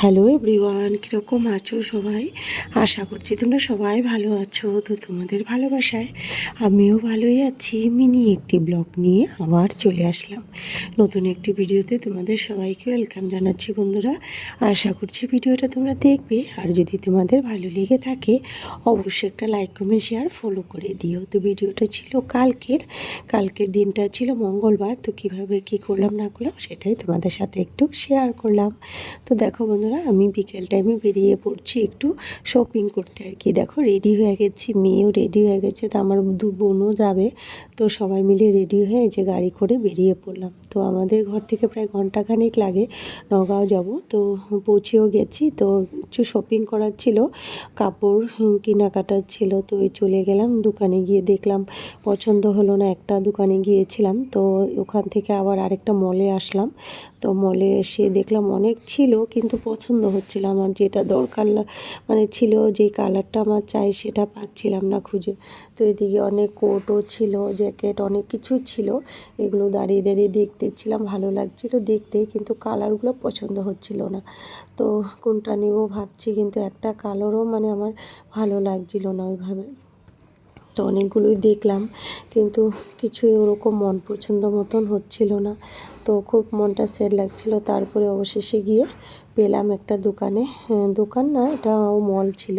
Hello everyone, কীরকম আছো সবাই? আশা করছি তোমরা সবাই ভালো আছো। তো তোমাদের ভালোবাসায় আমিও ভালোই আছি। মিনি একটি ব্লগ নিয়ে আবার চলে আসলাম নতুন একটি ভিডিওতে। তোমাদের সবাইকে ওয়েলকাম জানাচ্ছি বন্ধুরা। আশা করছি ভিডিওটা তোমরা দেখবে, আর যদি তোমাদের ভালো লেগে থাকে অবশ্যই একটা লাইক কমেন্ট শেয়ার ফলো করে দিও। তো ভিডিওটা ছিল কালকের দিনটা ছিল মঙ্গলবার। তো কীভাবে কী করলাম না করলাম সেটাই তোমাদের সাথে একটু শেয়ার করলাম। তো দেখো বন্ধুরা, আমি বিকেল টাইমে বেরিয়ে পড়ছি একটু শপিং করতে আর কি। দেখো রেডি হয়ে গেছি, মেয়েও রেডি হয়ে গেছে, তো আমার দু বোনও যাবে। তো সবাই মিলে রেডি হয়ে যে গাড়ি করে বেরিয়ে পড়লাম। তো আমাদের ঘর থেকে প্রায় ঘন্টাখানেক লাগে নগাঁও যাব। তো পৌঁছেও গেছি। তো কিছু শপিং করার ছিল, কাপড় কেনাকাটার ছিল। তো চলে গেলাম দোকানে, গিয়ে দেখলাম পছন্দ হলো না। একটা দোকানে গিয়েছিলাম, তো ওখান থেকে আবার আরেকটা মলে আসলাম। তো মলে এসে দেখলাম অনেক ছিল, কিন্তু পছন্দ হচ্ছিল আমার যেটা দরকার মানে ছিল, যে কালারটা আমার চাই সেটা পাচ্ছিলাম না খুঁজে। তো এদিকে অনেক কোটও ছিল, জ্যাকেট, অনেক কিছুই ছিল। এগুলো দাঁড়িয়ে দাঁড়িয়ে দেখতেছিলাম, ভালো লাগছিল দেখতে, কিন্তু কালারগুলো পছন্দ হচ্ছিল না। তো কোনটা নেব ভাবছি, কিন্তু একটা কালারও মানে আমার ভালো লাগছিল না ওইভাবে। তো অনেকগুলোই দেখলাম, কিন্তু কিছুই ওরকম মন পছন্দ মতন হচ্ছিল না। তো খুব মনটা স্যাড লাগছিল। তারপরে অবশেষে গিয়ে পেলাম একটা দোকানে, দোকান না এটা মল ছিল।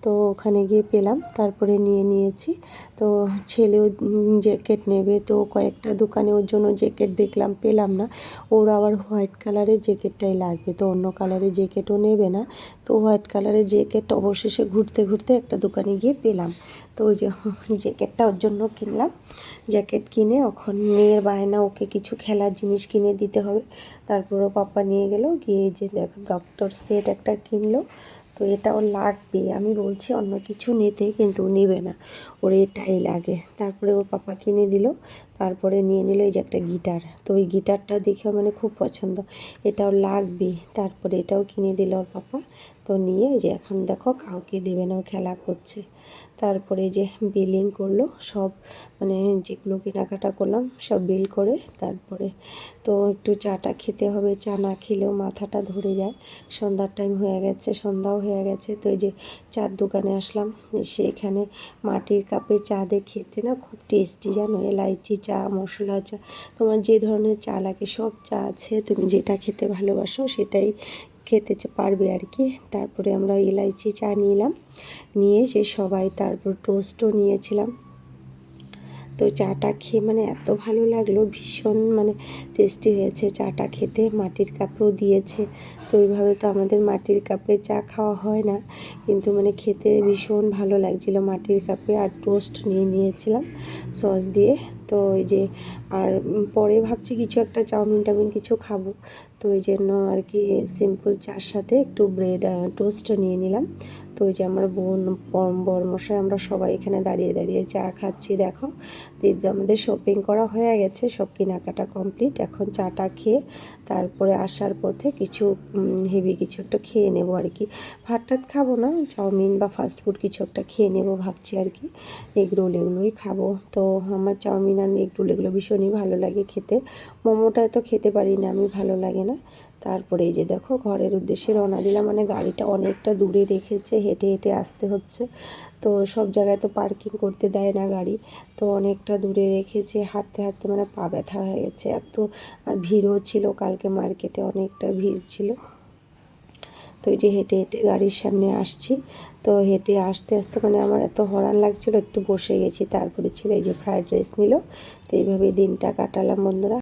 তো ওখানে গিয়ে পেলাম, তারপরে নিয়েছি। তো ছেলেও জ্যাকেট নেবে, তো কয়েকটা দোকানে ওর জন্য জ্যাকেট দেখলাম, পেলাম না। ওর আবার হোয়াইট কালারের জ্যাকেটটাই লাগবে, তো অন্য কালারের জ্যাকেটও নেবে না। তো হোয়াইট কালারের জ্যাকেট অবশেষে ঘুরতে ঘুরতে একটা দোকানে গিয়ে পেলাম। তো ওই যে জ্যাকেটটা ওর জন্য কিনলাম। জ্যাকেট কিনে এখন মেয়ের বায়না, ওকে কিছু খেলার জিনিস কিনে দিতে হবে। তারপরও পাপা নিয়ে গেল, গিয়ে যে দেখো ডক্টর সেট একটা কিনলো। তো এটাও লাগবে, আমি বলছি অন্য কিছু নিতে, কিন্তু নেবে না, ওর এটাই লাগে। তারপরে ওর পাপা কিনে দিল। তারপরে নিয়ে নিল এই যে একটা গিটার। তো ওই গিটারটা দেখে মানে খুব পছন্দ, এটাও লাগবে। তারপরে এটাও কিনে দিল ওর পাপা। তো নিয়ে এই যে এখন দেখো কাউকে দেবে না, ও খেলা করছে। তারপরে যে বিলিং করলো সব, মানে যেগুলো কেনাকাটা করলাম সব বিল করে। তারপরে তো একটু চাটা খেতে হবে, চা না খেলেও মাথাটা ধরে যায়। সন্ধ্যার টাইম হয়ে গেছে, সন্ধ্যাও হয়ে গেছে। তো এই যে চার দোকানে আসলাম, এসে এখানে মাটির কাপে চা দিয়ে খেতে না খুব টেস্টি, জানো, এলাইচি চা, মশলা চা, তোমার যে ধরনের চা লাগে সব চা আছে, তুমি যেটা খেতে ভালোবাসো সেটাই খেতে পারবে আর কি। তারপরে আমরা এলাইচি চা নিলাম, নিয়ে সে সবাই, তারপর টোস্টও নিয়েছিলাম। তো চাটা খেয়ে মানে এত ভালো লাগলো, ভীষণ মানে টেস্টি হয়েছে চাটা খেতে। মাটির কাপেও দিয়েছে। তো ওইভাবে তো আমাদের মাটির কাপে চা খাওয়া হয় না, কিন্তু মানে খেতে ভীষণ ভালো লাগছিলো মাটির কাপে। আর টোস্ট নিয়েছিলাম সস দিয়ে। তো ওই যে আর পরে ভাবছি কিছু একটা চাউমিন টাউমিন কিছু খাবো, তো ওই জন্য আর কি সিম্পল চার সাথে একটু ব্রেড টোস্ট নিয়ে নিলাম। তো ওই যে আমার বোন, বরমশাই, আমরা সবাই এখানে দাঁড়িয়ে দাঁড়িয়ে চা খাচ্ছি। দেখো দিদি আমাদের শপিং করা হয়ে গেছে, সব কেনাকাটা কমপ্লিট। এখন চাটা খেয়ে তারপরে আসার পথে কিছু হেভি কিছু একটা খেয়ে নেবো আর কি। ভাত টাত খাবো না, চাউমিন বা ফাস্টফুড কিছু একটা খেয়ে নেবো ভাবছি আর কি। এগরোল এগুলোই খাবো। তো আমার চাউমিন আর এগরোল এগুলো ভীষণই ভালো লাগে খেতে। মোমোটা তো খেতে পারি না আমি, ভালো লাগে না। তারপরে এই যে দেখো ঘরের উদ্দেশ্যে রওনা দিলাম, মানে গাড়িটা অনেকটা দূরে রেখেছে, হেঁটে হেঁটে আসতে হচ্ছে। তো সব জায়গায় তো পার্কিং করতে দেয় না গাড়ি, তো অনেকটা দূরে রেখেছে। হাঁটতে হাঁটতে মানে পা ব্যথা হয়ে গেছে এত। আর ভিড়ও ছিল, কালকে মার্কেটে অনেকটা ভিড় ছিল। তো এই যে হেঁটে হেঁটে গাড়ির সামনে আসছি। তো হেঁটে আসতে আসতে মানে আমার এত হরান লাগছিল, একটু বসে গেছি। তারপরে ছিল এই যে ফ্রাইড রাইস নিল। তো এইভাবে দিনটা কাটালাম বন্ধুরা।